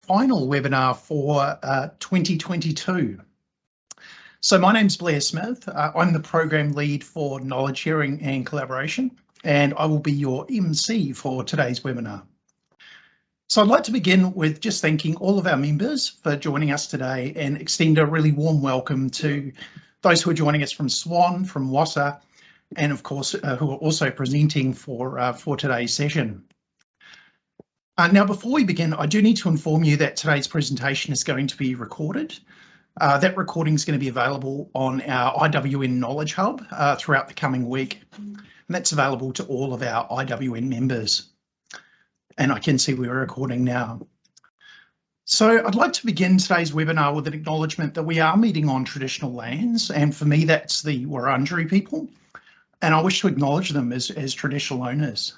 final webinar for 2022. So my name's Blair Smith. I'm the program lead for knowledge sharing and collaboration, and I will be your MC for today's webinar. So I'd like to begin with just thanking all of our members for joining us today and extend a really warm welcome to those who are joining us from SWAN, from WSAA, and of course who are also presenting for today's session. Now, before we begin, I do need to inform you that today's presentation is going to be recorded. That recording is going to be available on our IWN Knowledge Hub throughout the coming week, and that's available to all of our IWN members. And I can see we're recording now. So I'd like to begin today's webinar with an acknowledgement that we are meeting on traditional lands, and for me that's the Wurundjeri people, and I wish to acknowledge them as traditional owners.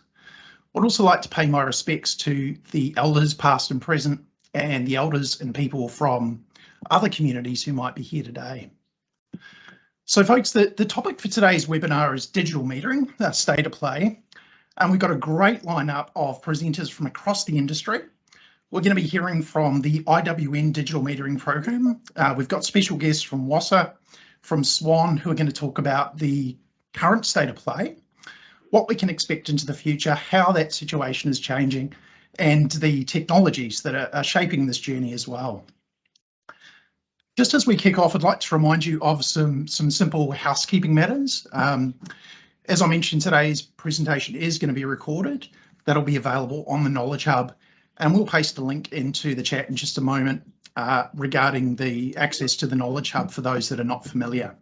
I'd also like to pay my respects to the elders past and present, and the elders and people from other communities who might be here today. So folks, the topic for today's webinar is digital metering, state of play, and we've got a great lineup of presenters from across the industry. We're going to be hearing from the IWN Digital Metering Program. We've got special guests from WSAA, from SWAN, who are going to talk about the current state of play, what we can expect into the future, how that situation is changing, and the technologies that are shaping this journey as well. Just as we kick off, I'd like to remind you of some simple housekeeping matters. As I mentioned, today's presentation is going to be recorded. That'll be available on the Knowledge Hub, and we'll paste a link into the chat in just a moment regarding the access to the Knowledge Hub for those that are not familiar.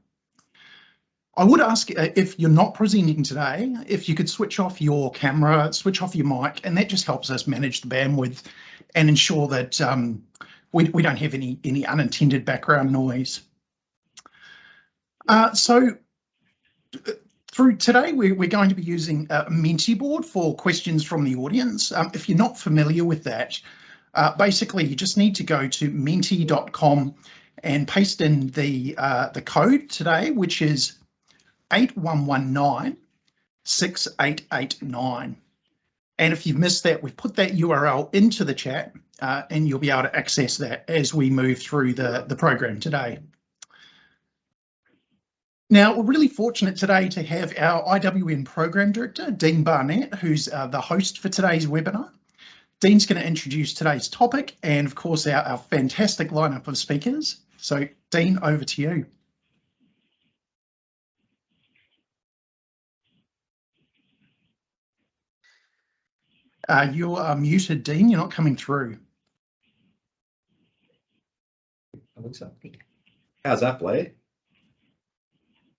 I would ask, if you're not presenting today, if you could switch off your camera, switch off your mic, and that just helps us manage the bandwidth and ensure that we don't have any unintended background noise. So through today, we're going to be using a Menti board for questions from the audience. If you're not familiar with that, basically you just need to go to menti.com and paste in the code today, which is 8119-6889. And if you've missed that, we've put that URL into the chat and you'll be able to access that as we move through the program today. Now, we're really fortunate today to have our IWN Program Director, Dean Barnett, who's the host for today's webinar. Dean's going to introduce today's topic and, of course, our fantastic lineup of speakers. So, Dean, over to you. You are muted, Dean. You're not coming through. I think so. How's that, Blair?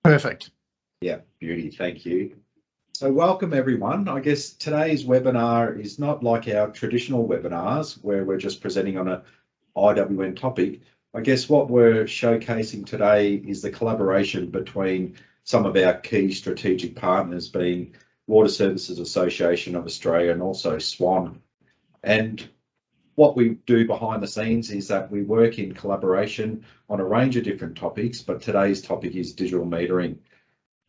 Perfect. Yeah, beauty. Thank you. So welcome, everyone. I guess today's webinar is not like our traditional webinars where we're just presenting on an IWN topic. I guess what we're showcasing today is the collaboration between some of our key strategic partners, being Water Services Association of Australia and also SWAN. And what we do behind the scenes is that we work in collaboration on a range of different topics, but today's topic is digital metering.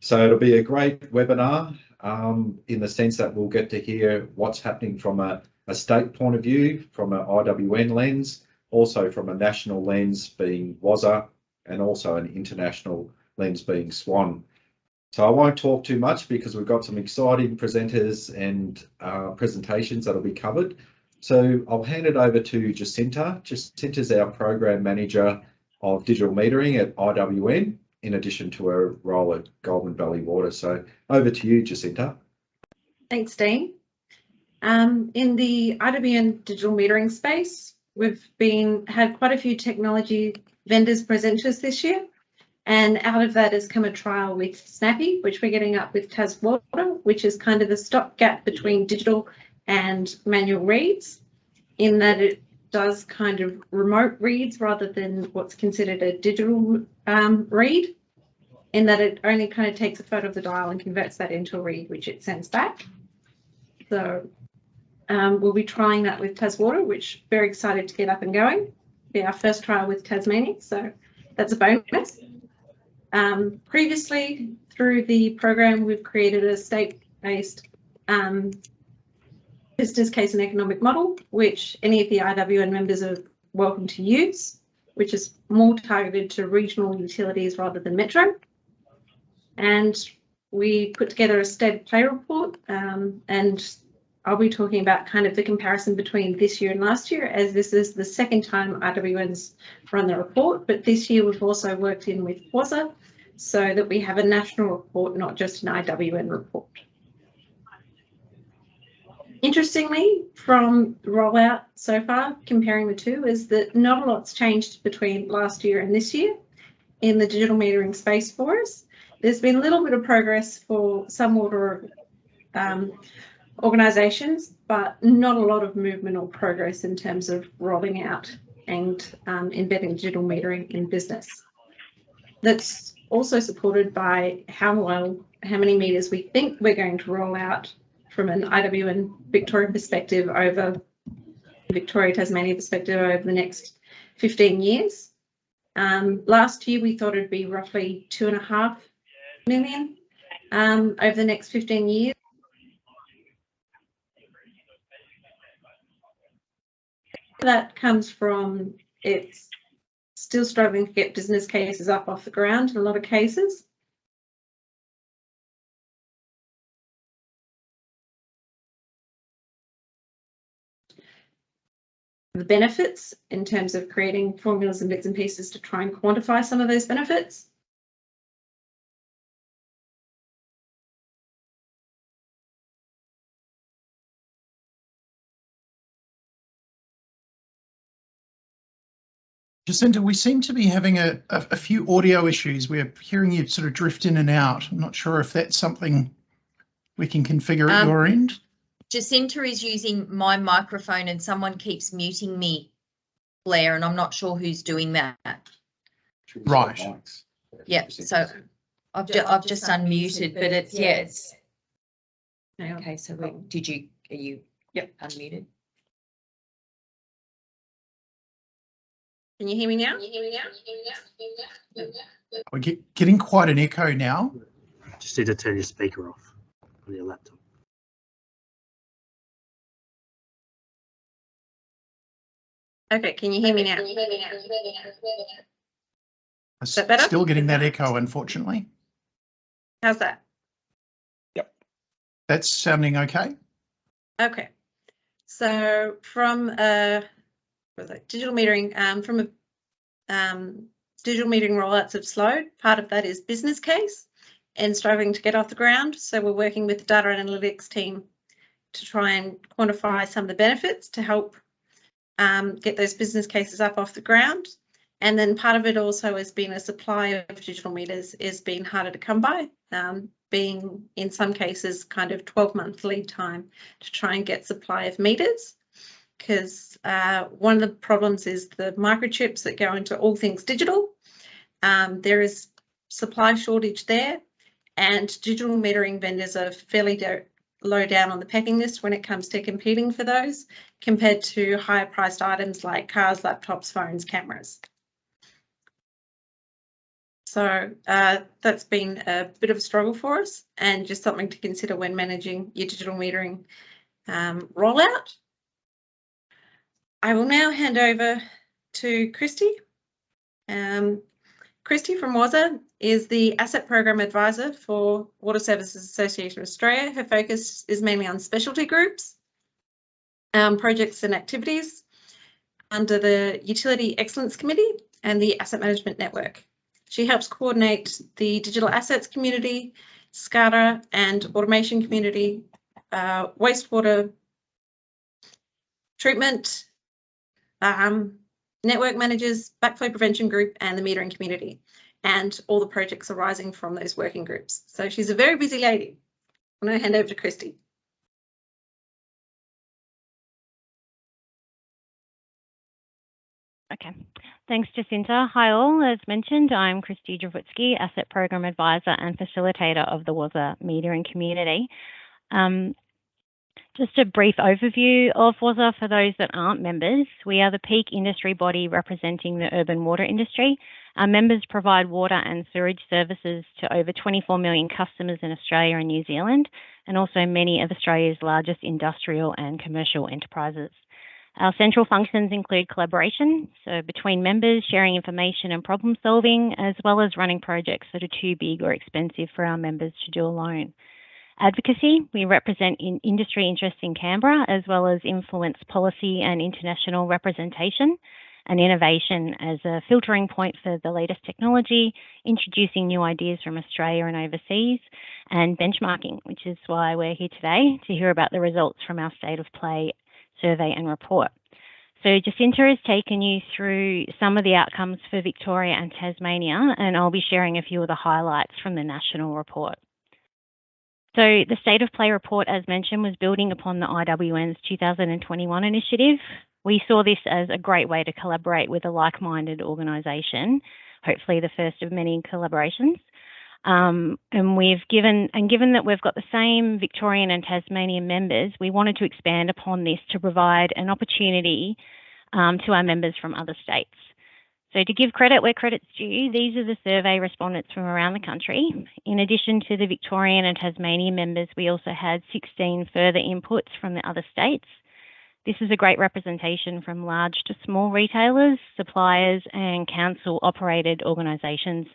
So it'll be a great webinar in the sense that we'll get to hear what's happening from a state point of view, from an IWN lens, also from a national lens being WSAA, and also an international lens being SWAN. So I won't talk too much because we've got some exciting presenters and presentations that'll be covered. So I'll hand it over to Jacinta. Jacinta's our Program Manager of Digital Metering at IWN, in addition to her role at Goulburn Valley Water. So over to you, Jacinta. Thanks, Dean. In the IWN digital metering space, we've had quite a few technology vendors present to us this year. And out of that has come a trial with Snappy, which we're getting up with TasWater, which is kind of the stopgap between digital and manual reads, in that it does kind of remote reads rather than what's considered a digital read, in that it only kind of takes a photo of the dial and converts that into a read, which it sends back. So we'll be trying that with TasWater, which very excited to get up and going. It'll be our first trial with Tasmania, so that's a bonus. Previously, through the program, we've created a state-based business case and economic model, which any of the IWN members are welcome to use, which is more targeted to regional utilities rather than metro. And we put together a state of play report, and I'll be talking about kind of the comparison between this year and last year, as this is the second time IWN's run the report, but this year we've also worked in with WSAA so that we have a national report, not just an IWN report. Interestingly, from rollout so far, comparing the two, is that not a lot's changed between last year and this year in the digital metering space for us. There's been a little bit of progress for some order of organisations, but not a lot of movement or progress in terms of rolling out and embedding digital metering in business. That's also supported by how many meters we think we're going to roll out from an IWN Victoria perspective over Victoria Tasmania perspective over the next 15 years. Last year we thought it'd be roughly 2.5 million over the next 15 years. That comes from it's still struggling to get business cases up off the ground in a lot of cases. The benefits in terms of creating formulas and bits and pieces to try and quantify some of those benefits. Jacinta, we seem to be having a few audio issues. We're hearing you sort of drift in and out. I'm not sure if that's something we can configure at your end. Jacinta is using my microphone and someone keeps muting me, Blair, and I'm not sure who's doing that. Right. Yeah, so I've just unmuted, but it's okay. So are you unmuted? Can you hear me now? We're getting quite an echo now. Just need to turn your speaker off on your laptop. Okay, can you hear me now? Is that better? Still getting that echo, unfortunately. How's that? Yep. That's sounding okay. Okay. So from digital metering, digital metering rollouts have slowed. Part of that is business case and struggling to get off the ground. So we're working with the data analytics team to try and quantify some of the benefits to help get those business cases up off the ground. And then part of it also has been a supply of digital meters is being harder to come by, being in some cases kind of 12-month lead time to try and get supply of meters. Because one of the problems is the microchips that go into all things digital. There is supply shortage there, and digital metering vendors are fairly low down on the pecking list when it comes to competing for those, compared to higher priced items like cars, laptops, phones, cameras. So that's been a bit of a struggle for us, and just something to consider when managing your digital metering rollout. I will now hand over to Kristy. Kristy from WSAA is the Asset Program Advisor for Water Services Association of Australia. Her focus is mainly on specialty groups, projects and activities under the Utility Excellence Committee and the Asset Management Network. She helps coordinate the digital assets community, SCADA and automation community, wastewater treatment, network managers, backflow prevention group, and the metering community, and all the projects arising from those working groups. So she's a very busy lady. I'm going to hand over to Kristy. Okay, thanks Jacinta. Hi all, as mentioned, I'm Kristy Drzewucki, Asset Program Advisor and Facilitator of the WSAA Metering Community. Just a brief overview of WSAA for those that aren't members. We are the peak industry body representing the urban water industry, Our members provide water and sewage services to over 24 million customers in Australia and New Zealand, and also many of Australia's largest industrial and commercial enterprises. Our central functions include collaboration, so between members, sharing information and problem solving, as well as running projects that are too big or expensive for our members to do alone. Advocacy, we represent industry interests in Canberra, as well as influence policy and international representation, and innovation as a filtering point for the latest technology, introducing new ideas from Australia and overseas, and benchmarking, which is why we're here today to hear about the results from our State of Play survey and report. So Jacinta has taken you through some of the outcomes for Victoria and Tasmania, and I'll be sharing a few of the highlights from the national report. So the State of Play report, as mentioned, was building upon the IWN's 2021 initiative. We saw this as a great way to collaborate with a like-minded organisation, hopefully the first of many collaborations. And given that we've got the same Victorian and Tasmanian members, we wanted to expand upon this to provide an opportunity to our members from other states. So to give credit where credit's due, these are the survey respondents from around the country. In addition to the Victorian and Tasmanian members, we also had 16 further inputs from the other states. This is a great representation from large to small retailers, suppliers and council-operated organisations.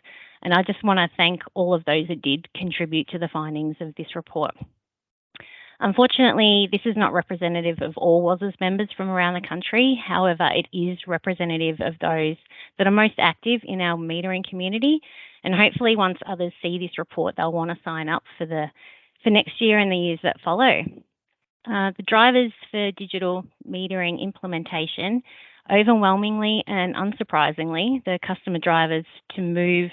And I just want to thank all of those that did contribute to the findings of this report. Unfortunately, this is not representative of all WSAA's members from around the country. However, it is representative of those that are most active in our metering community. And hopefully once others see this report, they'll want to sign up for next year and the years that follow. The drivers for digital metering implementation, overwhelmingly and unsurprisingly, the customer drivers to move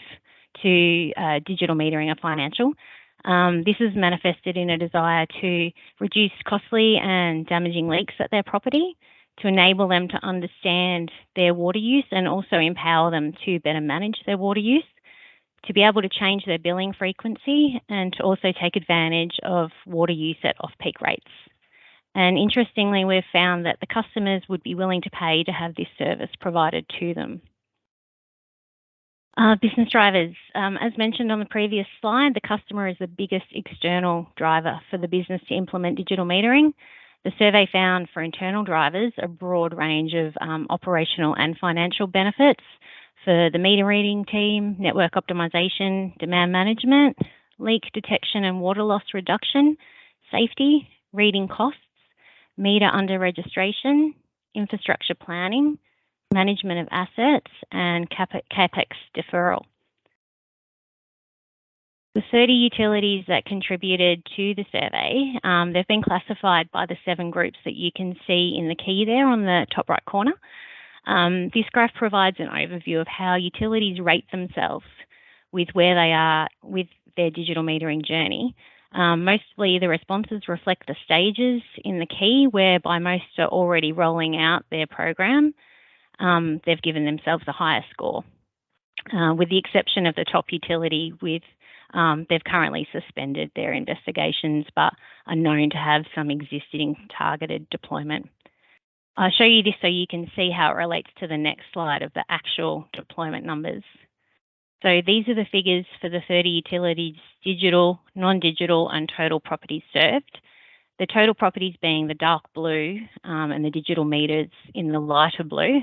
to digital metering are financial. This is manifested in a desire to reduce costly and damaging leaks at their property, to enable them to understand their water use and also empower them to better manage their water use, to be able to change their billing frequency, and to also take advantage of water use at off-peak rates. And interestingly, we've found that the customers would be willing to pay to have this service provided to them. Business drivers, as mentioned on the previous slide, the customer is the biggest external driver for the business to implement digital metering. The survey found for internal drivers a broad range of operational and financial benefits for the meter reading team, network optimisation, demand management, leak detection and water loss reduction, safety, reading costs, meter under registration, infrastructure planning, management of assets, and CapEx deferral. The 30 utilities that contributed to the survey, they've been classified by the 7 groups that you can see in the key there on the top right corner. This graph provides an overview of how utilities rate themselves with where they are with their digital metering journey. Mostly the responses reflect the stages in the key, whereby most are already rolling out their program. They've given themselves a higher score, with the exception of the top utility they've currently suspended their investigations but are known to have some existing targeted deployment. I'll show you this so you can see how it relates to the next slide of the actual deployment numbers. So these are the figures for the 30 utilities, digital, non-digital and total properties served. The total properties being the dark blue and the digital meters in the lighter blue.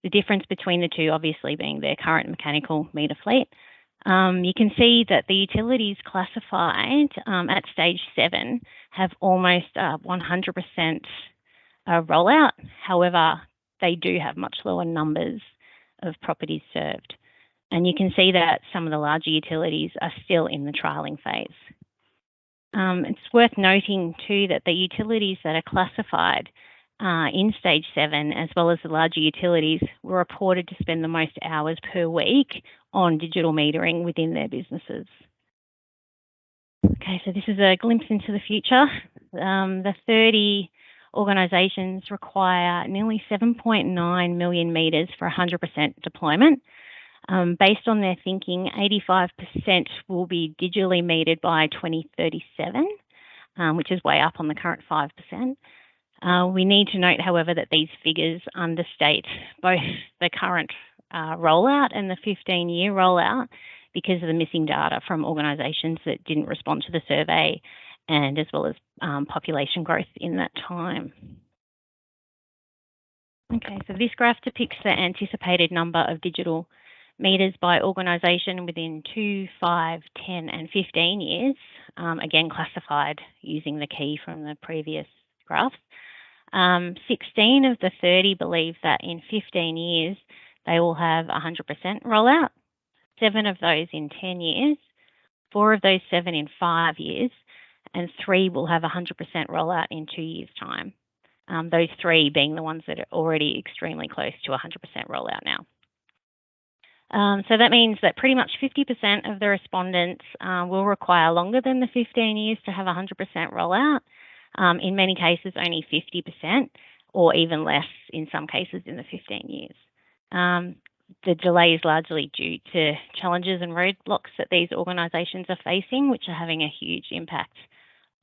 The difference between the two obviously being their current mechanical meter fleet. You can see that the utilities classified at stage 7 have almost 100% rollout. However, they do have much lower numbers of properties served. And you can see that some of the larger utilities are still in the trialling phase. It's worth noting too that the utilities that are classified in stage 7, as well as the larger utilities, were reported to spend the most hours per week on digital metering within their businesses. Okay, so this is a glimpse into the future. The 30 organisations require nearly 7.9 million metres for 100% deployment. Based on their thinking, 85% will be digitally metered by 2037, which is way up on the current 5%. We need to note, however, that these figures understate both the current rollout and the 15-year rollout because of the missing data from organisations that didn't respond to the survey, and as well as population growth in that time. Okay, so this graph depicts the anticipated number of digital meters by organisation within 2, 5, 10 and 15 years, again classified using the key from the previous graph. 16 of the 30 believe that in 15 years they will have 100% rollout, 7 of those in 10 years, 4 of those 7 in 5 years, and 3 will have 100% rollout in 2 years' time. Those 3 being the ones that are already extremely close to 100% rollout now. So that means that pretty much 50% of the respondents will require longer than the 15 years to have 100% rollout. In many cases, only 50%, or even less in some cases in the 15 years. The delay is largely due to challenges and roadblocks that these organisations are facing, which are having a huge impact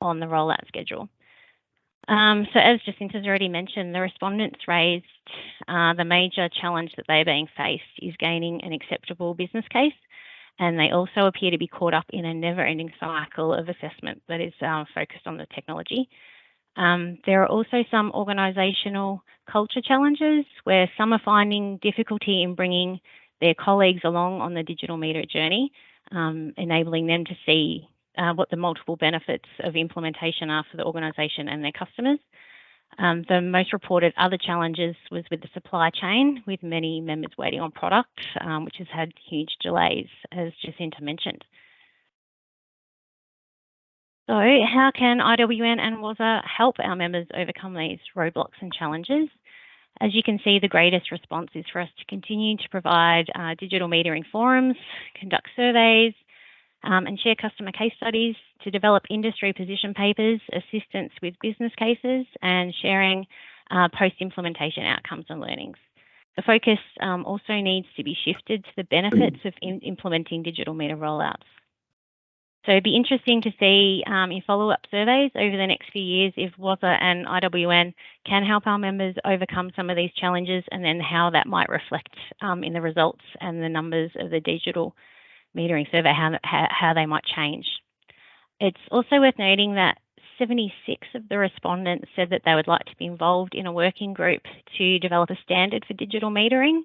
on the rollout schedule. So as Jacinta's already mentioned, the respondents raised the major challenge that they're being faced is gaining an acceptable business case, and they also appear to be caught up in a never-ending cycle of assessment that is focused on the technology. There are also some organisational culture challenges where some are finding difficulty in bringing their colleagues along on the digital meter journey, enabling them to see what the multiple benefits of implementation are for the organisation and their customers. The most reported other challenges was with the supply chain, with many members waiting on product, which has had huge delays, as Jacinta mentioned. So how can IWN and WSAA help our members overcome these roadblocks and challenges? As you can see, the greatest response is for us to continue to provide digital metering forums, conduct surveys, and share customer case studies, to develop industry position papers, assistance with business cases, and sharing post-implementation outcomes and learnings. The focus also needs to be shifted to the benefits of implementing digital meter rollouts. So it'd be interesting to see in follow-up surveys over the next few years if WSAA and IWN can help our members overcome some of these challenges, and then how that might reflect in the results and the numbers of the digital metering survey, how they might change. It's also worth noting that 76 of the respondents said that they would like to be involved in a working group to develop a standard for digital metering.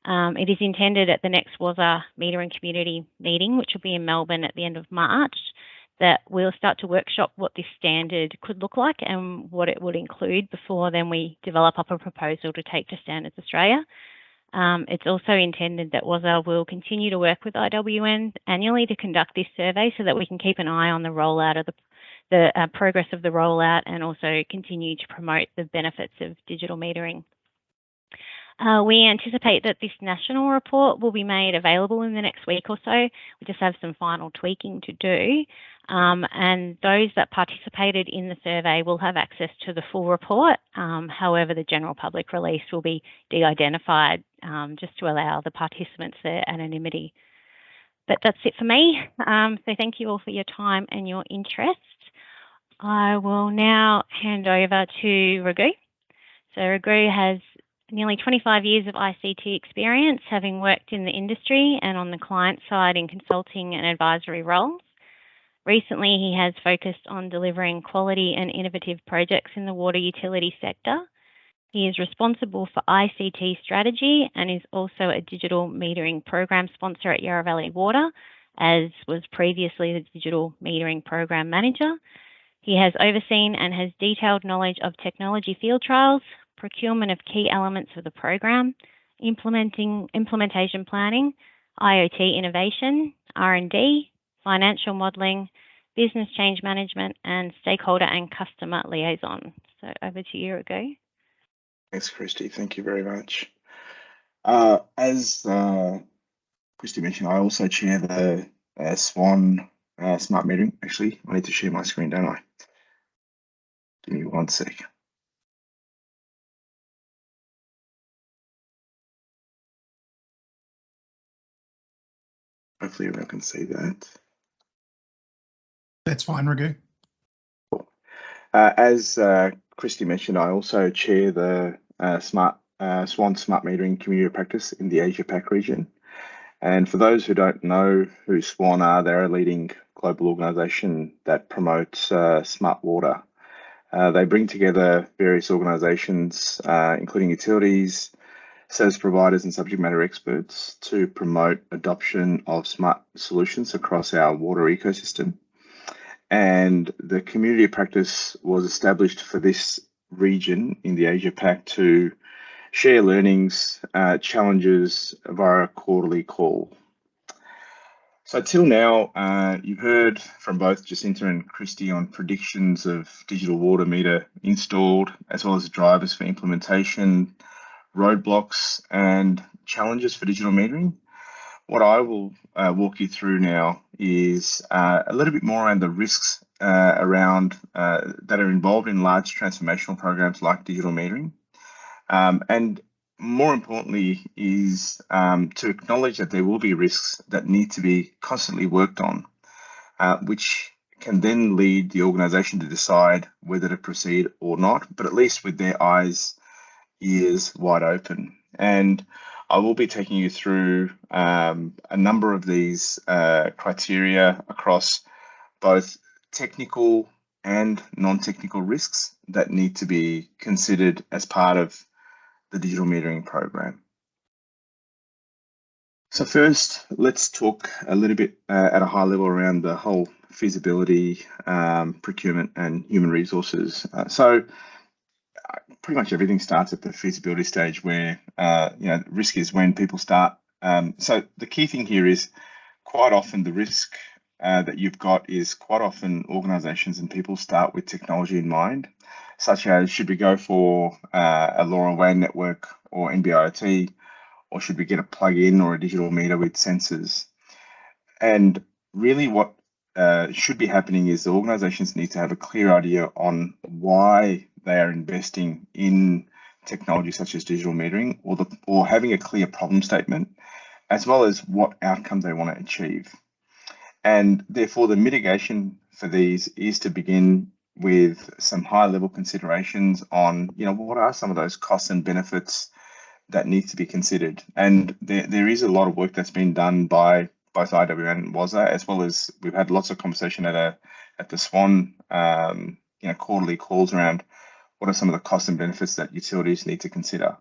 It is intended at the next WSAA metering community meeting, which will be in Melbourne at the end of March, that we'll start to workshop what this standard could look like and what it would include before then we develop up a proposal to take to Standards Australia. It's also intended that WSAA will continue to work with IWN annually to conduct this survey so that we can keep an eye on the rollout of the progress of the rollout, and also continue to promote the benefits of digital metering. We anticipate that this national report will be made available in the next week or so. We just have some final tweaking to do. And those that participated in the survey will have access to the full report. However, the general public release will be de-identified just to allow the participants their anonymity. But that's it for me. So thank you all for your time and your interest. I will now hand over to Raghu. So Raghu has nearly 25 years of ICT experience, having worked in the industry and on the client side in consulting and advisory roles. Recently, he has focused on delivering quality and innovative projects in the water utility sector. He is responsible for ICT strategy and is also a digital metering program sponsor at Yarra Valley Water, as was previously the digital metering program manager. He has overseen and has detailed knowledge of technology field trials, procurement of key elements of the program, implementation planning, IoT innovation, R&D, financial modelling, business change management, and stakeholder and customer liaison. So over to you, Raghu. Thanks, Kristy. Thank you very much. As Kristy mentioned, I also chair the SWAN smart metering. Actually, I need to share my screen, don't I? Give me 1 sec. Hopefully everyone can see that. That's fine, Raghu. As Kristy mentioned, I also chair the smart SWAN Smart Metering Community of Practice in the Asia Pac region. And for those who don't know who SWAN are, they're a leading global organisation that promotes smart water. They bring together various organisations, including utilities, service providers and subject matter experts to promote adoption of smart solutions across our water ecosystem. And the community of practice was established for this region in the Asia Pac to share learnings, challenges via a quarterly call. So till now, you've heard from both Jacinta and Kristy on predictions of digital water meter installed, as well as drivers for implementation, roadblocks and challenges for digital metering. What I will walk you through now is a little bit more around the risks around that are involved in large transformational programs like digital metering. And more importantly is to acknowledge that there will be risks that need to be constantly worked on, which can then lead the organisation to decide whether to proceed or not, but at least with their eyes, ears wide open. And I will be taking you through a number of these criteria across both technical and non-technical risks that need to be considered as part of the digital metering program. So first, let's talk a little bit at a high level around the whole feasibility, procurement and human resources. So pretty much everything starts at the feasibility stage where, risk is when people start. So the key thing here is quite often the risk that you've got is quite often organizations and people start with technology in mind, such as should we go for a LoRaWAN network or NB-IoT, or should we get a plug-in or a digital meter with sensors? And really what should be happening is the organizations need to have a clear idea on why they are investing in technology such as digital metering, or having a clear problem statement, as well as what outcomes they want to achieve. And therefore the mitigation for these is to begin with some high level considerations on, what are some of those costs and benefits that need to be considered. And there is a lot of work that's been done by both IWN and WSAA, as well as we've had lots of conversation at the SWAN quarterly calls around what are some of the costs and benefits that utilities need to consider.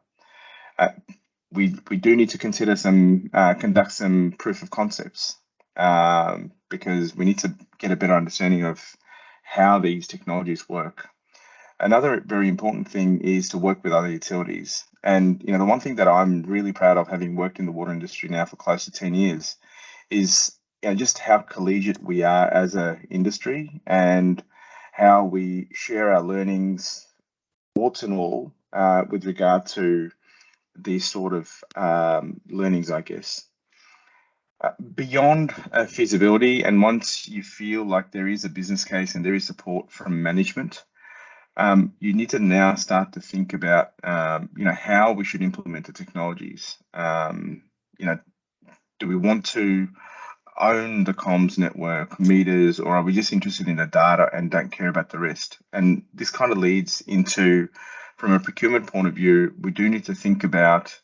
We do need to consider conduct some proof of concepts, because we need to get a better understanding of how these technologies work. Another very important thing is to work with other utilities. And the one thing that I'm really proud of, having worked in the water industry now for close to 10 years, is just how collegiate we are as an industry and how we share our learnings, warts and all, with regard to these sort of learnings, I guess. Beyond feasibility, and once you feel like there is a business case and there is support from management, you need to now start to think about, how we should implement the technologies. Do we want to own the comms network, meters, or are we just interested in the data and don't care about the rest? And this kind of leads into, from a procurement point of view, we do need to think about,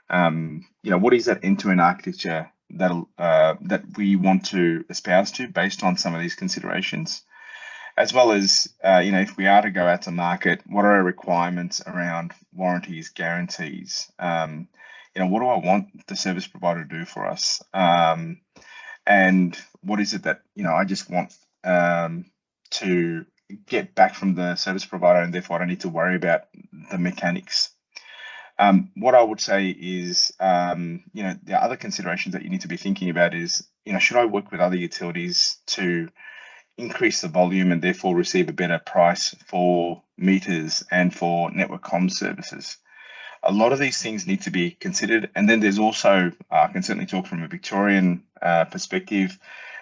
what is that end-to-end architecture that we want to espouse to based on some of these considerations, as well as, if we are to go out to market, what are our requirements around warranties, guarantees? What do I want the service provider to do for us? And what is it that, I just want to get back from the service provider, and therefore I don't need to worry about the mechanics. What I would say is, the other considerations that you need to be thinking about is, should I work with other utilities to increase the volume and therefore receive a better price for meters and for network comms services? A lot of these things need to be considered. And then there's also, I can certainly talk from a Victorian perspective,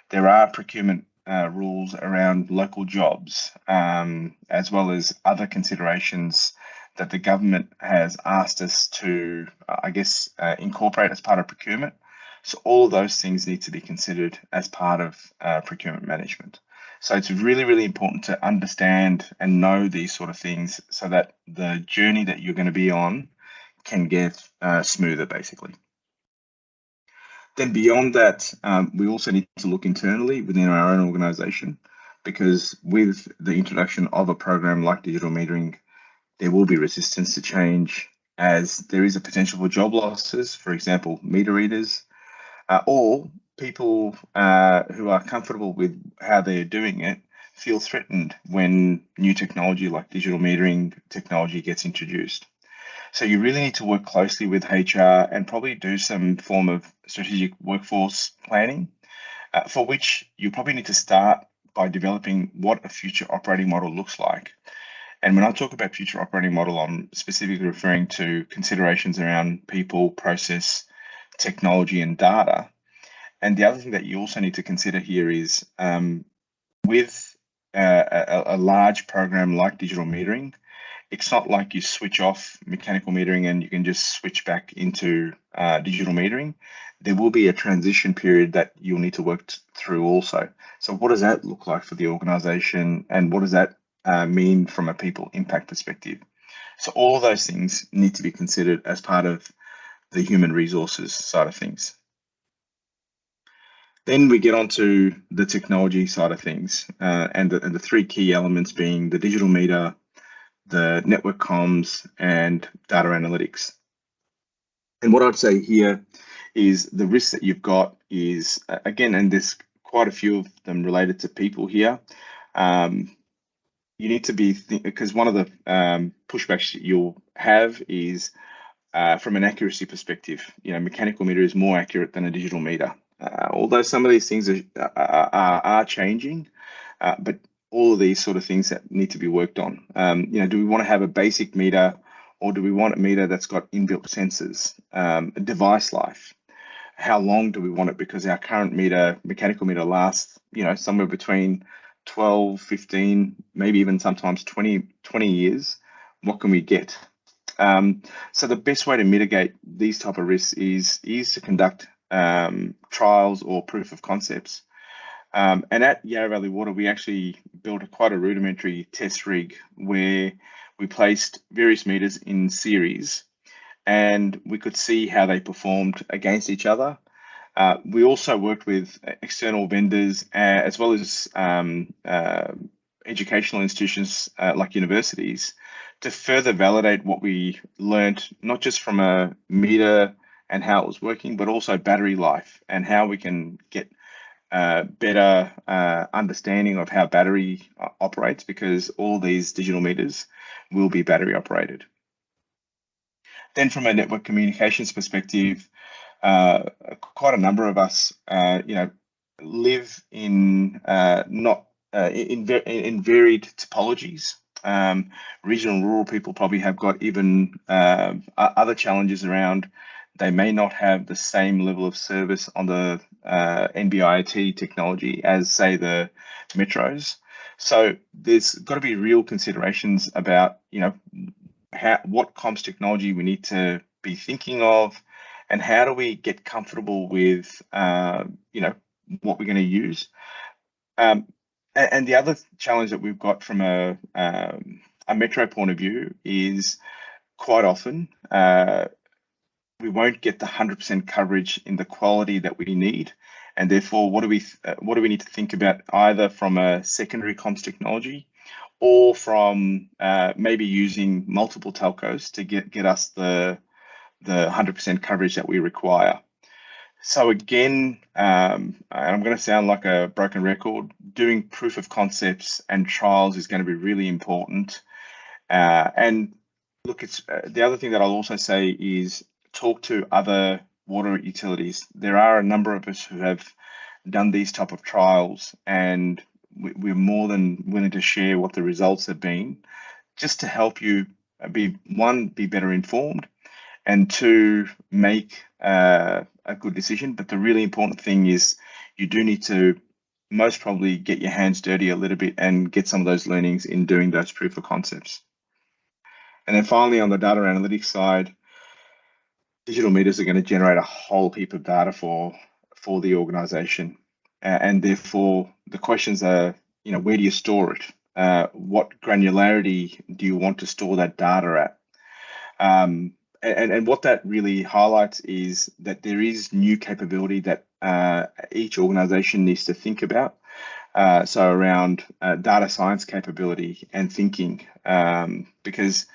there are procurement rules around local jobs, as well as other considerations that the government has asked us to, incorporate as part of procurement. So all of those things need to be considered as part of procurement management. So it's really, really important to understand and know these sort of things so that the journey that you're going to be on can get smoother, basically. Then beyond that, we also need to look internally within our own organisation, because with the introduction of a program like digital metering, there will be resistance to change, as there is a potential for job losses, for example, meter readers, or people who are comfortable with how they're doing it feel threatened when new technology like digital metering technology gets introduced. So you really need to work closely with HR and probably do some form of strategic workforce planning, for which you probably need to start by developing what a future operating model looks like. And when I talk about future operating model, I'm specifically referring to considerations around people, process, technology, and data. And the other thing that you also need to consider here is with a large program like digital metering, it's not like you switch off mechanical metering and you can just switch back into digital metering. There will be a transition period that you'll need to work through also. So what does that look like for the organisation, and what does that mean from a people impact perspective? So all of those things need to be considered as part of the human resources side of things. Then we get onto the technology side of things, and the three key elements being the digital meter, the network comms, and data analytics. And what I'd say here is the risks that you've got is, again, and there's quite a few of them related to people here. You need to be, because one of the pushbacks you'll have is from an accuracy perspective. You know, mechanical meter is more accurate than a digital meter. Although some of these things are changing, but all of these sort of things that need to be worked on. You know, do we want to have a basic meter, or do we want a meter that's got inbuilt sensors? Device life. How long do we want it? Because our current meter, mechanical meter, lasts, you know, somewhere between 12, 15, maybe even sometimes 20 years. What can we get? So the best way to mitigate these type of risks is to conduct trials or proof of concepts. And at Yarra Valley Water, we actually built quite a rudimentary test rig where we placed various meters in series, and we could see how they performed against each other. We also worked with external vendors as well as educational institutions like universities to further validate what we learned, not just from a meter and how it was working, but also battery life and how we can get better understanding of how battery operates, because all these digital meters will be battery operated. Then from a network communications perspective, quite a number of us, you know, live in in varied topologies. Regional and rural people probably have got even other challenges around. They may not have the same level of service on the NB-IoT technology as, say, the metros. So there's got to be real considerations about, you know, what comms technology we need to be thinking of, and how do we get comfortable with, you know, what we're going to use. And the other challenge that we've got from a metro point of view is quite often we won't get the 100% coverage in the quality that we need, and therefore what do we need to think about, either from a secondary comms technology or from maybe using multiple telcos to get us the 100% coverage that we require. So again, I'm going to sound like a broken record. Doing proof of concepts and trials is going to be really important. And look, it's the other thing that I'll also say is talk to other water utilities. There are a number of us who have done these type of trials, and we're more than willing to share what the results have been, just to help you be better informed, and two, make a good decision. But the really important thing is you do need to most probably get your hands dirty a little bit and get some of those learnings in doing those proof of concepts. And then finally, on the data analytics side, digital meters are going to generate a whole heap of data for the organization. And therefore the questions are, you know, where do you store it? What granularity do you want to store that data at? and what that really highlights is that there is new capability that each organization needs to think about. So around data science capability and thinking, because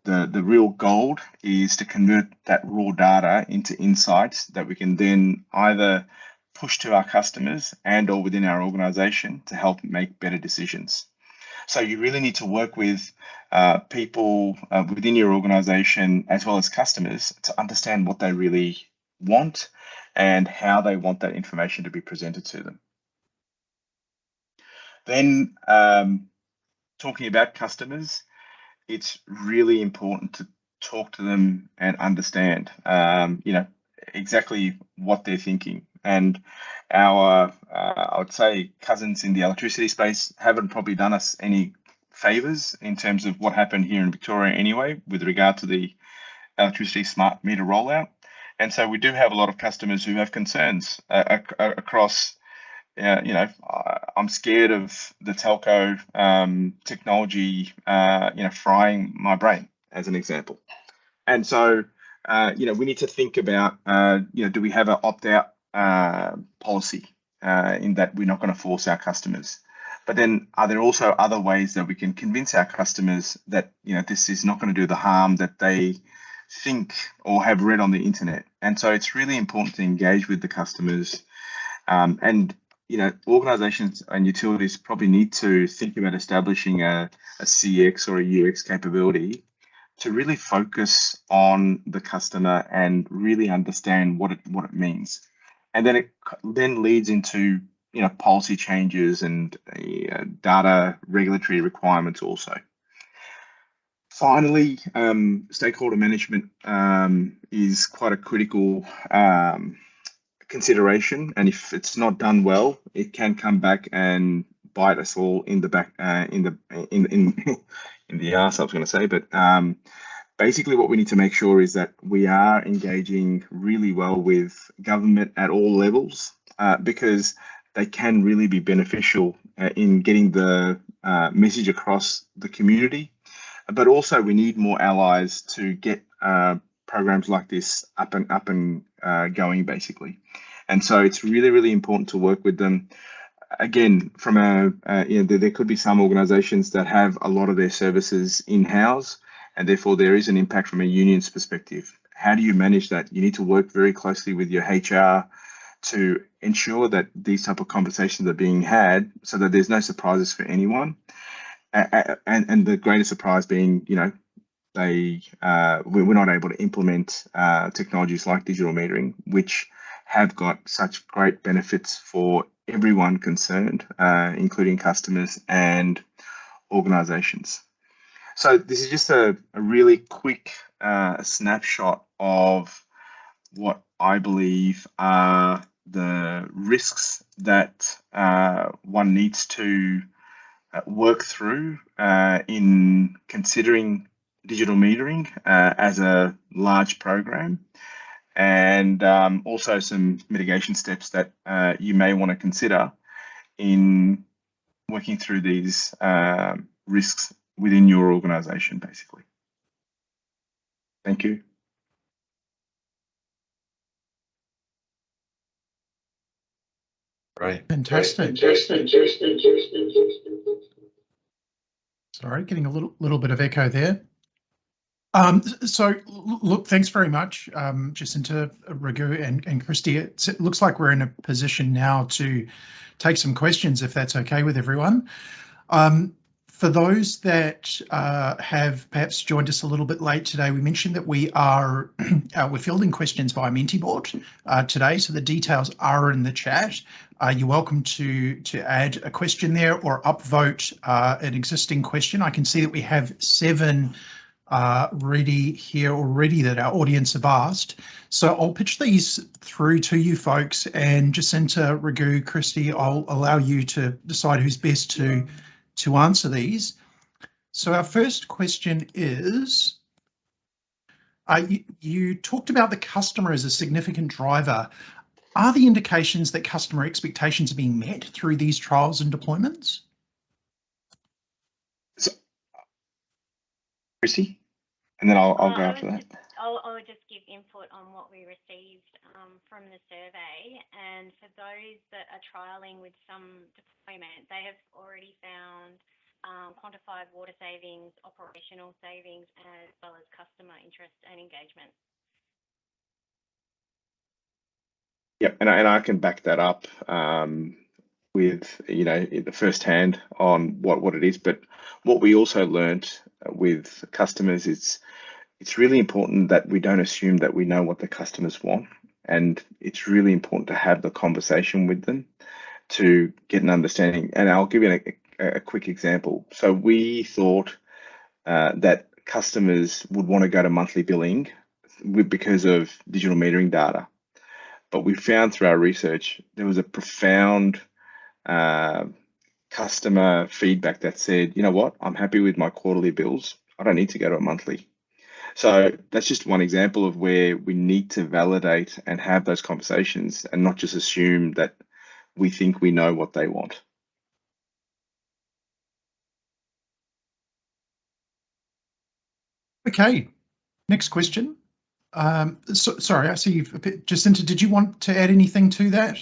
the real gold is to convert that raw data into insights that we can then either push to our customers and or within our organization to help make better decisions. So you really need to work with people within your organization as well as customers to understand what they really want and how they want that information to be presented to them. Then talking about customers, it's really important to talk to them and understand, exactly what they're thinking. And our, I would say, cousins in the electricity space haven't probably done us any favors in terms of what happened here in Victoria anyway, with regard to the electricity smart meter rollout. And so we do have a lot of customers who have concerns across, I'm scared of the telco technology, frying my brain, as an example. And so, we need to think about, do we have an opt-out policy in that we're not going to force our customers? But then are there also other ways that we can convince our customers that, this is not going to do the harm that they think or have read on the internet? And so it's really important to engage with the customers, and organizations and utilities probably need to think about establishing a CX or a UX capability to really focus on the customer and really understand what it means. And then it then leads into policy changes and data regulatory requirements also. Finally, stakeholder management is quite a critical consideration, and if it's not done well, it can come back and bite us all in the back, in the arse, I was going to say. But basically, what we need to make sure is that we are engaging really well with government at all levels, because they can really be beneficial in getting the message across the community. But also, we need more allies to get programs like this up and going, basically. And so it's really, really important to work with them. Again, from there could be some organizations that have a lot of their services in-house, and therefore there is an impact from a union's perspective. How do you manage that? You need to work very closely with your HR to ensure that these type of conversations are being had so that there's no surprises for anyone. And the greatest surprise being, we're not able to implement technologies like digital metering, which have got such great benefits for everyone concerned, including customers and organizations. So this is just a really quick snapshot of what I believe are the risks that one needs to work through in considering digital metering as a large program, and also some mitigation steps that you may want to consider in working through these risks within your organization, basically. Thank you. Right. Fantastic. Sorry, getting a little bit of echo there. So look, thanks very much, Jacinta, Raghu and Kristy. It looks like we're in a position now to take some questions, if that's okay with everyone. For those that have perhaps joined us a little bit late today, we mentioned that we're fielding questions via Mentiboard today, so the details are in the chat. You're welcome to add a question there or upvote an existing question. I can see that we have 7 ready here already that our audience have asked. So I'll pitch these through to you folks, and Jacinta, Raghu, Kristy, I'll allow you to decide who's best to answer these. So our first question is, you talked about the customer as a significant driver. Are the indications that customer expectations are being met through these trials and deployments? So, Kristy, and then I'll go after that. I'll just give input on what we received from the survey. And for those that are trialling with some deployment, they have already found quantified water savings, operational savings, as well as customer interest and engagement. Yep, and I can back that up with, you know, the first hand on what it is. But what we also learnt with customers is it's really important that we don't assume that we know what the customers want, and it's really important to have the conversation with them to get an understanding. And I'll give you a quick example. So we thought that customers would want to go to monthly billing because of digital metering data. But we found through our research, there was a profound customer feedback that said, you know what, I'm happy with my quarterly bills. I don't need to go to a monthly. So that's just one example of where we need to validate and have those conversations and not just assume that we think we know what they want. Okay, next question. Sorry, I see you've, Jacinta, did you want to add anything to that?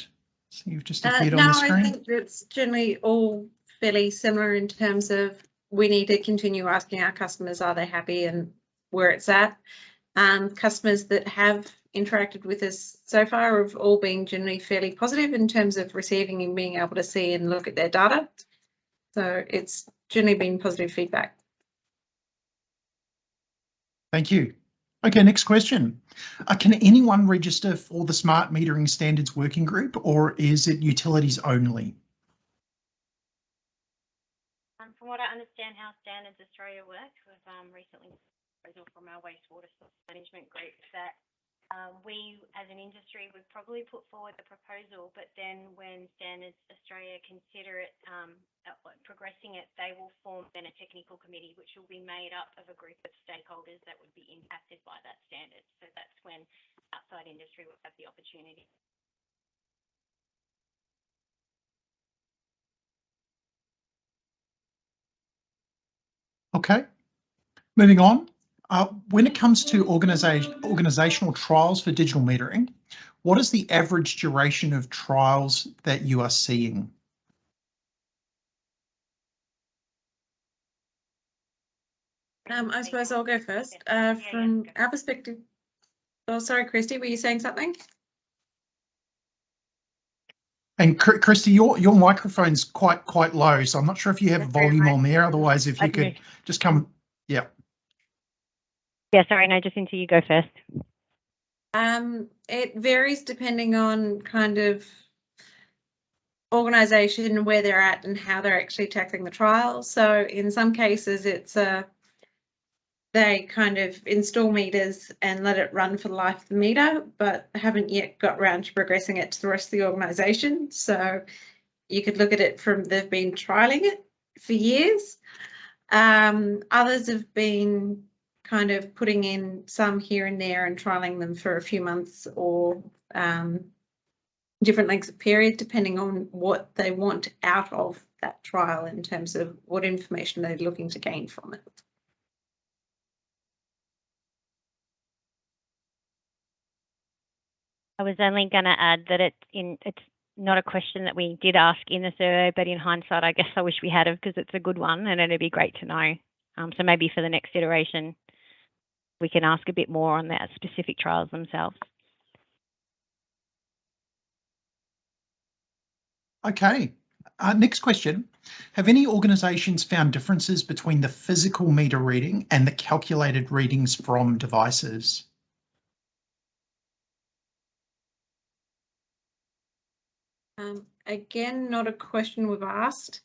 So you've just appeared on the screen. No, I think it's generally all fairly similar in terms of we need to continue asking our customers, are they happy and where it's at. Customers that have interacted with us so far have all been generally fairly positive in terms of receiving and being able to see and look at their data. So it's generally been positive feedback. Thank you. Okay, next question. Can anyone register for the Smart Metering Standards Working Group, or is it utilities only? From what I understand how Standards Australia works, we've recently from our wastewater management group that we as an industry would probably put forward the proposal, but then when Standards Australia consider it progressing it, they will form then a technical committee which will be made up of a group of stakeholders that would be impacted by that standard. So that's when outside industry will have the opportunity. Okay, moving on. When it comes to organisational trials for digital metering, what is the average duration of trials that you are seeing? I suppose I'll go first. From our perspective, oh, sorry, Kristy, were you saying something? And Kristy, your microphone's quite low, so I'm not sure if you have volume on there. Otherwise, if you could just come, yeah. Yeah, sorry, no, Jacinta, you go first. It varies depending on kind of organisation, where they're at and how they're actually tackling the trial. So in some cases, it's they kind of install meters and let it run for the life of the meter, but haven't yet got around to progressing it to the rest of the organisation. So you could look at it from they've been trialling it for years. Others have been kind of putting in some here and there and trialling them for a few months or different lengths of period, depending on what they want out of that trial in terms of what information they're looking to gain from it. I was only going to add that it's not a question that we did ask in the survey, but in hindsight, I guess I wish we had it because it's a good one and it'd be great to know. So maybe for the next iteration, we can ask a bit more on the specific trials themselves. Okay, next question. Have any organisations found differences between the physical meter reading and the calculated readings from devices? Again, not a question we've asked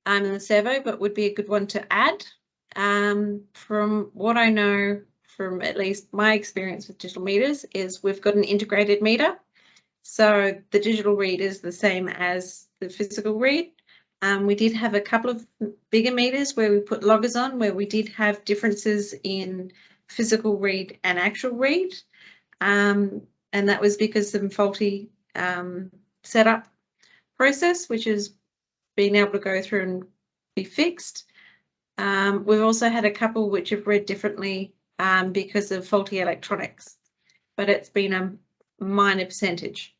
in the survey, but would be a good one to add. From what I know, from at least my experience with digital meters, is we've got an integrated meter. So the digital read is the same as the physical read. We did have a couple of bigger meters where we put loggers on, where we did have differences in physical read and actual read. And that was because of some faulty setup process, which has been able to go through and be fixed. We've also had a couple which have read differently because of faulty electronics, but it's been a minor percentage.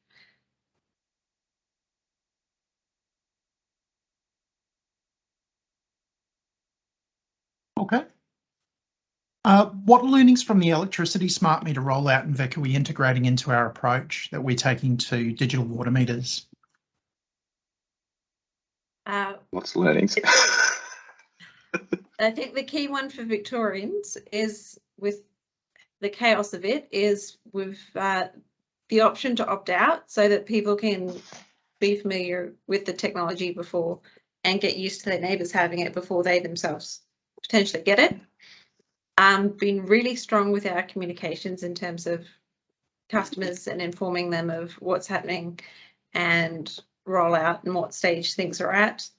Okay. What learnings from the electricity smart meter rollout and Vic are we integrating into our approach that we're taking to digital water meters? Lots of learnings. I think the key one for Victorians is, with the chaos of it, is with the option to opt out so that people can be familiar with the technology before and get used to their neighbours having it before they themselves potentially get it. Been really strong with our communications in terms of customers and informing them of what's happening and rollout and what stage things are at.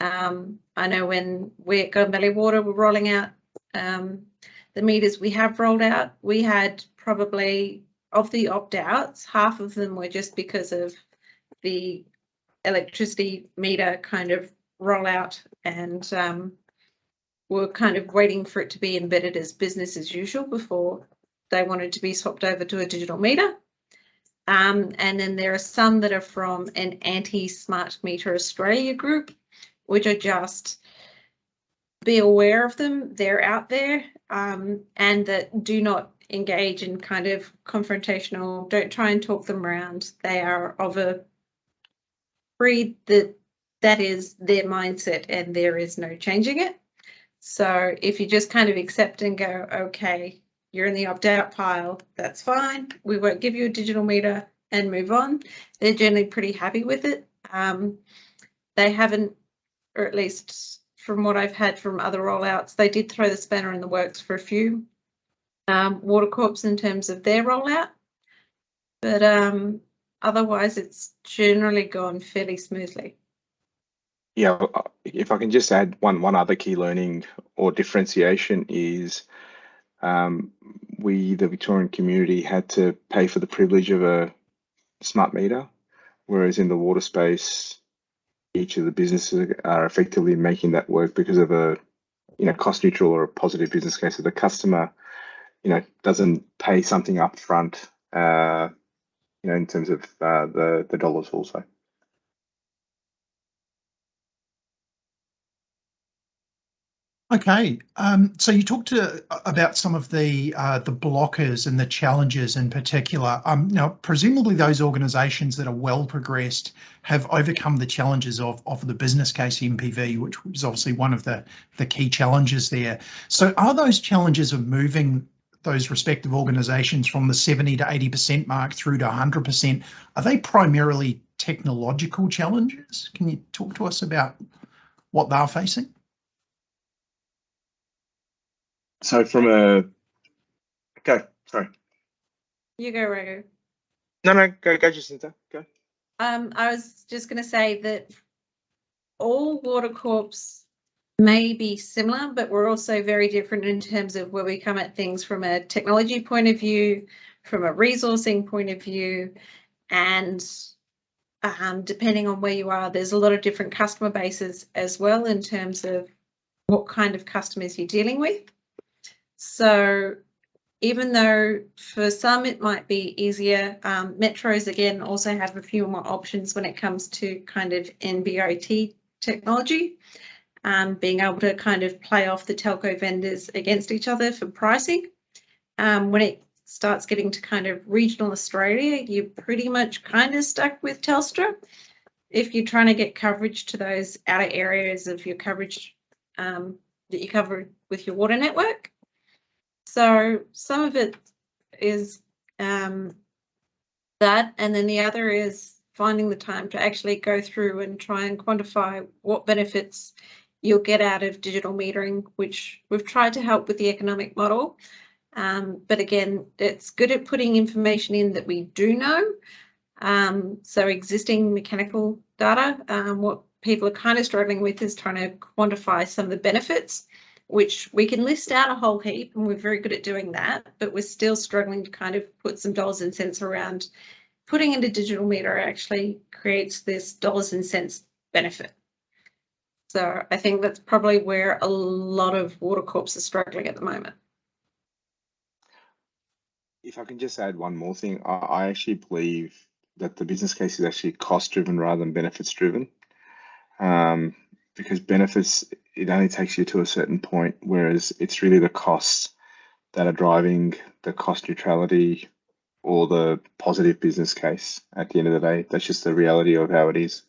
I know when we at Golden Valley Water were rolling out the meters we have rolled out, we had probably, of the opt-outs, half of them were just because of the electricity meter kind of rollout, and we're kind of waiting for it to be embedded as business as usual before they wanted to be swapped over to a digital meter. And then there are some that are from an anti-Smart Meter Australia group, which are just, be aware of them, they're out there, and that do not engage in kind of confrontational, don't try and talk them around. They are of a breed that is their mindset and there is no changing it. So if you just kind of accept and go, okay, you're in the opt-out pile, that's fine, we won't give you a digital meter, and move on, they're generally pretty happy with it. They haven't, or at least from what I've had from other rollouts, they did throw the spanner in the works for a few water corps in terms of their rollout, but otherwise it's generally gone fairly smoothly. Yeah, if I can just add one other key learning or differentiation is we, the Victorian community, had to pay for the privilege of a smart meter, whereas in the water space, each of the businesses are effectively making that work because of a, cost neutral or a positive business case. So the customer, doesn't pay something up front, in terms of the dollars also. Okay, so you talked about some of the blockers and the challenges in particular. Now, presumably those organisations that are well progressed have overcome the challenges of the business case MPV, which was obviously one of the key challenges there. So are those challenges of moving those respective organisations from the 70 to 80% mark through to 100%, are they primarily technological challenges? Can you talk to us about what they're facing? So from a, okay, sorry. You go, Raghu. No, go Jacinta, go. I was just going to say that all water corps may be similar, but we're also very different in terms of where we come at things from a technology point of view, from a resourcing point of view, and depending on where you are, there's a lot of different customer bases as well in terms of what kind of customers you're dealing with. So even though for some it might be easier, metros again also have a few more options when it comes to kind of NB-IoT technology, being able to kind of play off the telco vendors against each other for pricing. When it starts getting to kind of regional Australia, you're pretty much kind of stuck with Telstra if you're trying to get coverage to those outer areas of your coverage that you cover with your water network. So some of it is that, and then the other is finding the time to actually go through and try and quantify what benefits you'll get out of digital metering, which we've tried to help with the economic model. But again, it's good at putting information in that we do know. So existing mechanical data, what people are kind of struggling with is trying to quantify some of the benefits, which we can list out a whole heap, and we're very good at doing that, but we're still struggling to kind of put some dollars and cents around putting in a digital meter actually creates this dollars and cents benefit. So I think that's probably where a lot of water corps are struggling at the moment. If I can just add one more thing, I actually believe that the business case is actually cost driven rather than benefits driven. Because benefits, it only takes you to a certain point, whereas it's really the costs that are driving the cost neutrality or the positive business case at the end of the day. That's just the reality of how it is.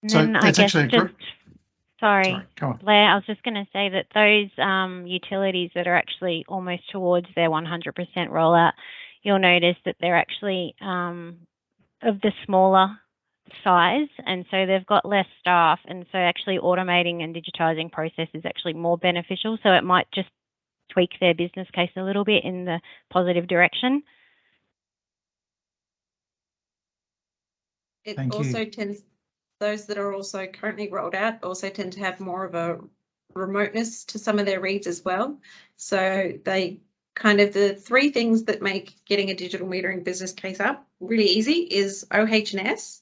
And So then I that's guess actually a just, group. sorry, Go on. Blair, I was just going to say that those utilities that are actually almost towards their 100% rollout, you'll notice that they're actually of the smaller size, and so they've got less staff, and so actually automating and digitising process is actually more beneficial. So it might just tweak their business case a little bit in the positive direction. It Thank also you. tends, those that are also currently rolled out also tend to have more of a remoteness to some of their reads as well. So they kind of, the three things that make getting a digital metering business case up really easy is OH&S,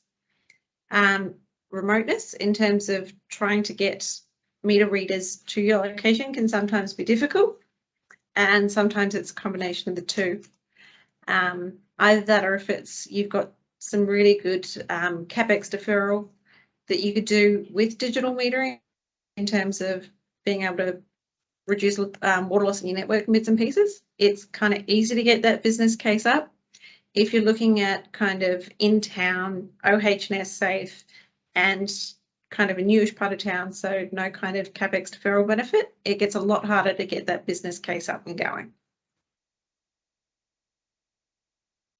remoteness in terms of trying to get meter readers to your location can sometimes be difficult, and sometimes it's a combination of the two. Either that, or if it's, you've got some really good CapEx deferral that you could do with digital metering in terms of being able to reduce water loss in your network in bits and pieces. It's kind of easy to get that business case up. If you're looking at kind of in town, OH&S safe, and kind of a newish part of town, so no kind of CapEx deferral benefit, it gets a lot harder to get that business case up and going.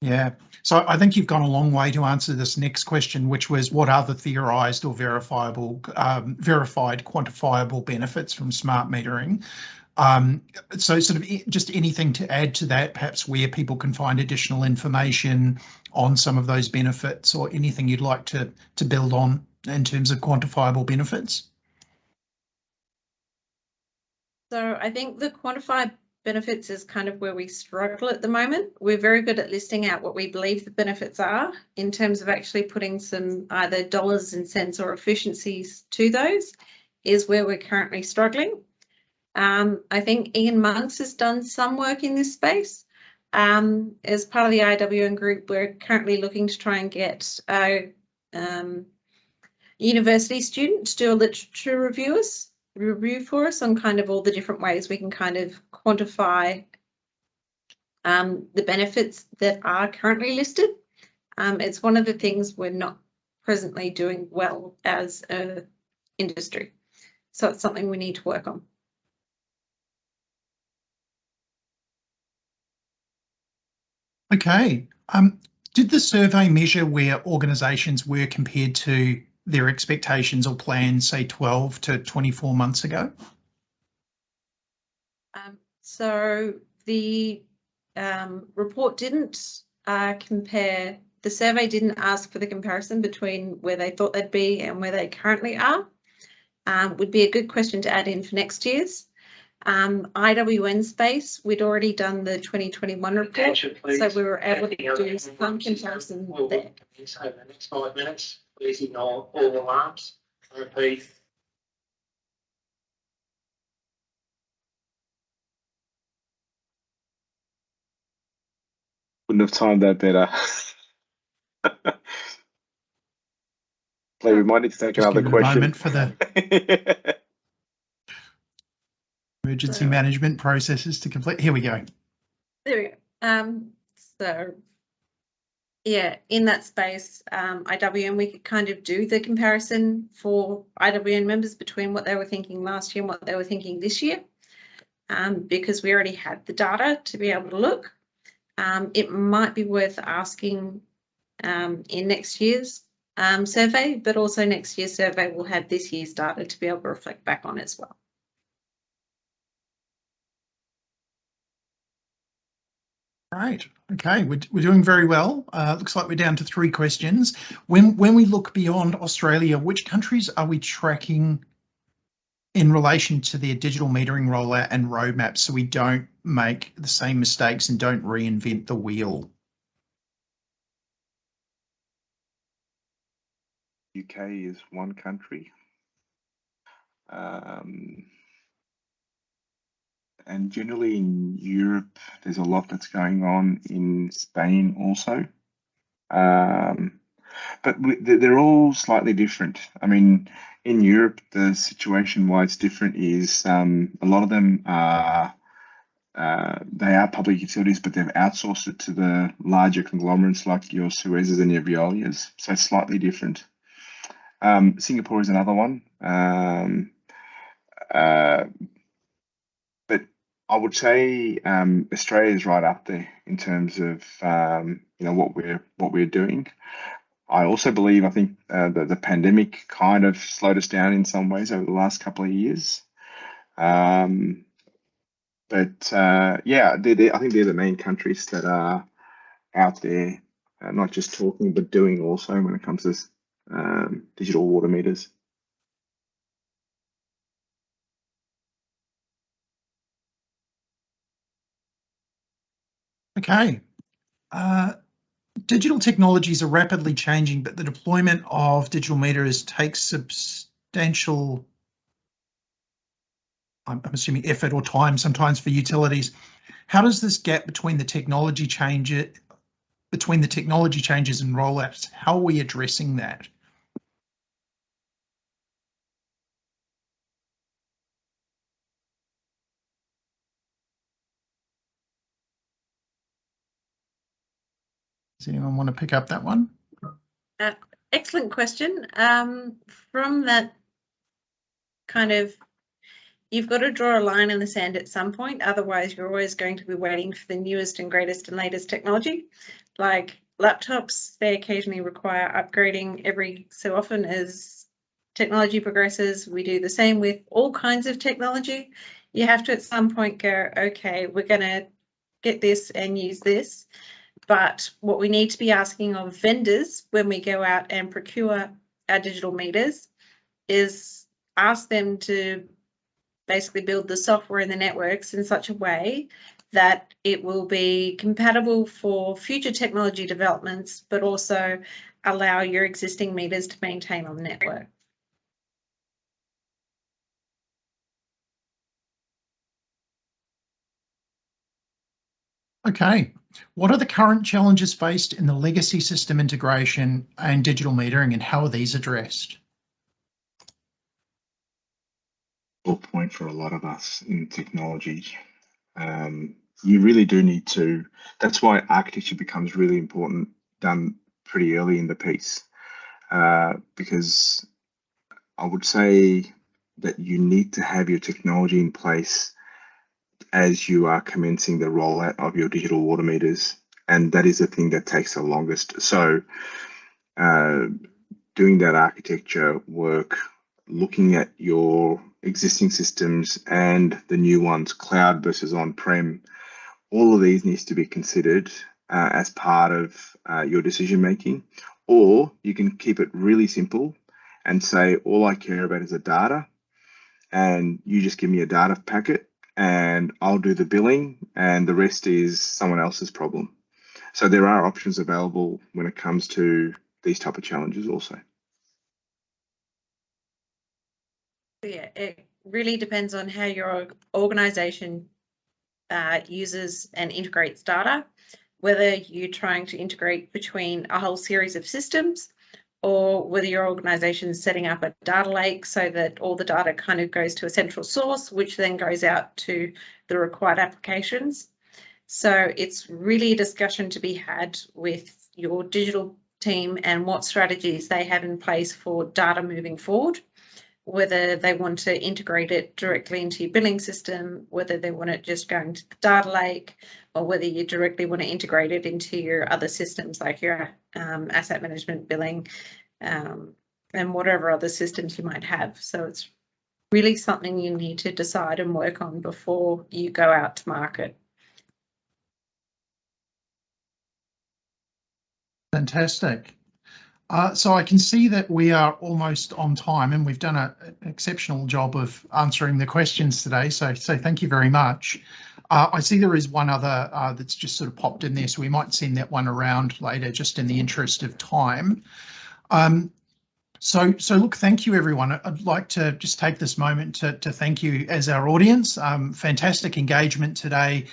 Yeah, so I think you've gone a long way to answer this next question, which was what are the theorised or verified quantifiable benefits from smart metering? So sort of just anything to add to that, perhaps where people can find additional information on some of those benefits, or anything you'd like to build on in terms of quantifiable benefits? So I think the quantified benefits is kind of where we struggle at the moment. We're very good at listing out what we believe the benefits are. In terms of actually putting some either dollars and cents or efficiencies to those is where we're currently struggling. I think Ian Monks has done some work in this space. As part of the IWN group, we're currently looking to try and get a university student to do a literature review for us on kind of all the different ways we can kind of quantify the benefits that are currently listed. It's one of the things we're not presently doing well as an industry. So it's something we need to work on. Okay. Did the survey measure where organisations were compared to their expectations or plans, say 12 to 24 months ago? So the report didn't compare, the survey didn't ask for the comparison between where they thought they'd be and where they currently are. Would be a good question to add in for next year's. IWN space, we'd already done the 2021 report, so we were able to do some comparison there. Over the next 5 minutes, please ignore all alarms. Repeat. Wouldn't have timed that better. Claire, we might need to take Just another give it a question. moment for the emergency management processes to complete. Here we go. There we go. So yeah, in that space, IWN, we could kind of do the comparison for IWN members between what they were thinking last year and what they were thinking this year, because we already had the data to be able to look. It might be worth asking in next year's survey, but also next year's survey will have this year's data to be able to reflect back on as well. Right. Okay, we're doing very well. Looks like we're down to 3 questions. When we look beyond Australia, which countries are we tracking in relation to their digital metering rollout and roadmap, so we don't make the same mistakes and don't reinvent the wheel? UK is one country. and generally in Europe, there's a lot that's going on in Spain also. But they're all slightly different. I mean, in Europe, the situation why it's different is a lot of them are they are public utilities, but they've outsourced it to the larger conglomerates like your Suez's and your Veolias. So it's slightly different. Singapore is another one. But I would say Australia is right up there in terms of what we're doing. I also believe I think the pandemic kind of slowed us down in some ways over the last couple of years. But yeah, I think they're the main countries that are out there, not just talking but doing also when it comes to digital water meters. Okay. Digital technologies are rapidly changing, but the deployment of digital meters takes substantial, I'm assuming, effort or time sometimes for utilities. How does this gap between the technology changes and rollouts, how are we addressing that? Does anyone want to pick up that one? Excellent question. From that kind of, you've got to draw a line in the sand at some point, otherwise you're always going to be waiting for the newest and greatest and latest technology. Like laptops, they occasionally require upgrading every so often as technology progresses. We do the same with all kinds of technology. You have to at some point go, okay, we're going to get this and use this. But what we need to be asking of vendors when we go out and procure our digital meters is ask them to basically build the software and the networks in such a way that it will be compatible for future technology developments, but also allow your existing meters to maintain on the network. Okay. What are the current challenges faced in the legacy system integration and digital metering, and how are these addressed? Or point for a lot of us in technology. You really do need to, that's why architecture becomes really important, done pretty early in the piece, because I would say that you need to have your technology in place as you are commencing the rollout of your digital water meters, and that is the thing that takes the longest. So doing that architecture work, looking at your existing systems and the new ones, cloud versus on-prem, all of these needs to be considered as part of your decision making. Or you can keep it really simple and say, all I care about is the data, and you just give me a data packet and I'll do the billing, and the rest is someone else's problem. So there are options available when it comes to these type of challenges also. Yeah, it really depends on how your organisation uses and integrates data, whether you're trying to integrate between a whole series of systems or whether your organisation is setting up a data lake so that all the data kind of goes to a central source, which then goes out to the required applications. So it's really a discussion to be had with your digital team and what strategies they have in place for data moving forward, whether they want to integrate it directly into your billing system, whether they want it just going to the data lake, or whether you directly want to integrate it into your other systems like your asset management, billing, and whatever other systems you might have. So it's really something you need to decide and work on before you go out to market. Fantastic. So I can see that we are almost on time, and we've done an exceptional job of answering the questions today. So thank you very much. I see there is one other that's just sort of popped in there, so we might send that one around later just in the interest of time. So look, thank you, everyone. I'd like to just take this moment to thank you as our audience. Fantastic engagement today,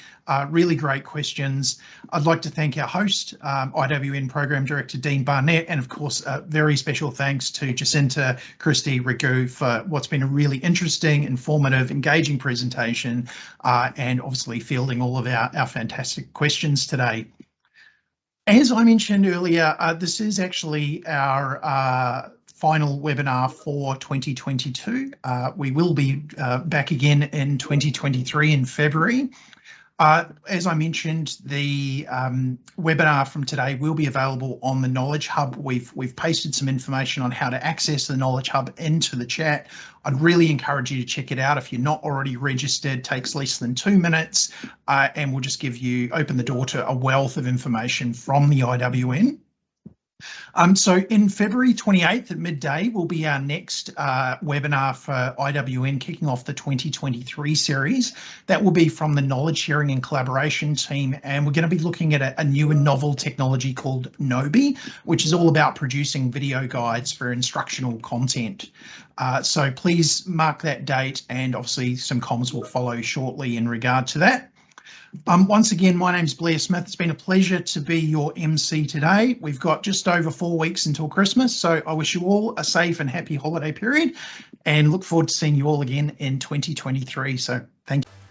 really great questions. I'd like to thank our host, IWN Program Director, Dean Barnett, and of course, very special thanks to Jacinta, Kristy, Raghu for what's been a really interesting, informative, engaging presentation, and obviously fielding all of our fantastic questions today. As I mentioned earlier, this is actually our final webinar for 2022. We will be back again in 2023 in February. As I mentioned, the webinar from today will be available on the Knowledge Hub. We've pasted some information on how to access the Knowledge Hub into the chat. I'd really encourage you to check it out. If you're not already registered, it takes less than 2 minutes, and we'll just open the door to a wealth of information from the IWN. So in February 28th at midday will be our next webinar for IWN, kicking off the 2023 series. That will be from the Knowledge Sharing and Collaboration team, and we're going to be looking at a new and novel technology called Nobi, which is all about producing video guides for instructional content. So please mark that date, and obviously some comms will follow shortly in regard to that. Once again, my name's Blair Smith. It's been a pleasure to be your MC today. We've got just over 4 weeks until Christmas, so I wish you all a safe and happy holiday period and look forward to seeing you all again in 2023. So thank you.